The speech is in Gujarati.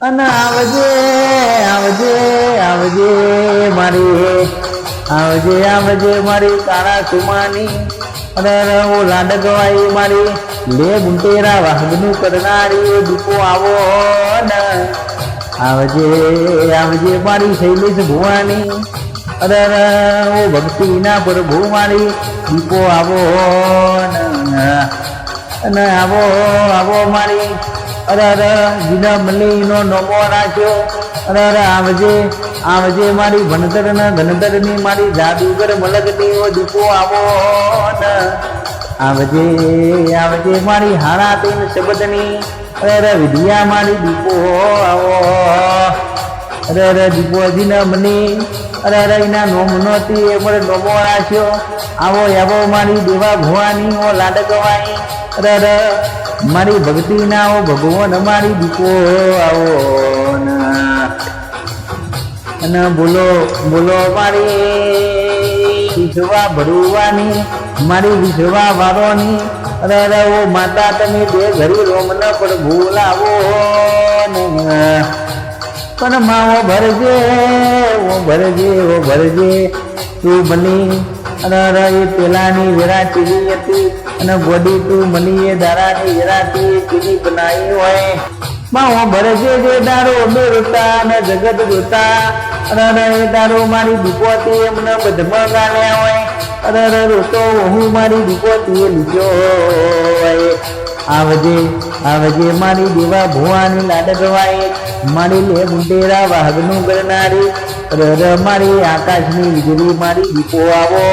અને આવજે આવજે આવજે મારી આવજે આવજે મારી કાળા સુમાની અરે ઓ લાડકવાઈ મારી લે ગુંટેરા વાહગનું કરનારી દીપો આવો ને આવજે આવજે મારી શૈલેષ ભુવાની અરે ઓ ભક્તિના પ્રભુ મારી દીપો આવો ને આવો આવો મારી અરે જીના મલ્લીનો નમો રાખ્યો અરે આવજે આવજે મારી ભણતર ને ધનતર ની મારી જાદુગર મલકની ઓ દીપો આવો ને આવજે આવજે મારી હારા તેન શબ્દની અરે વિદ્યા મારી દીપો આવો અરે દીપો જીના મની અરે એના નોમનોતી એ મને નમો રાખ્યો આવો આવો મારી દેવા ભુવાની ઓ લાડકવાઈ અરે મારી ભક્તિ ના ઓ ભગવાન મારી દીપો આવો અને બોલો બોલો મારી વિશ્વા ભરવાની મારી વિશ્વા વારોની અરે ઓ માતા તમે બે ઘરી રોમ ન પણ ભૂલાવો પણ માવો ભરજે ઓ ભરજે ઓ ભરજે તું બની અરે એ પેલાની વેરાટી હતી અને ગોડી તું મની એ દારાની વેરાટી કીધી બનાવી હોય માવો ભરજે જે દારો બેરતા ને જગત જોતા અરે એ દારો મારી દીપોતી એમને બધમાં ગાલ્યા હોય અરે રોતો હું મારી દીપોતી લીધો હોય આવજે આવજે મારી દેવા ભુવાની લાડકવાઈ મારી લે મુંડેરા વાહગનું કરનારી અરે મારી આકાશની વીજળી મારી દીપો આવો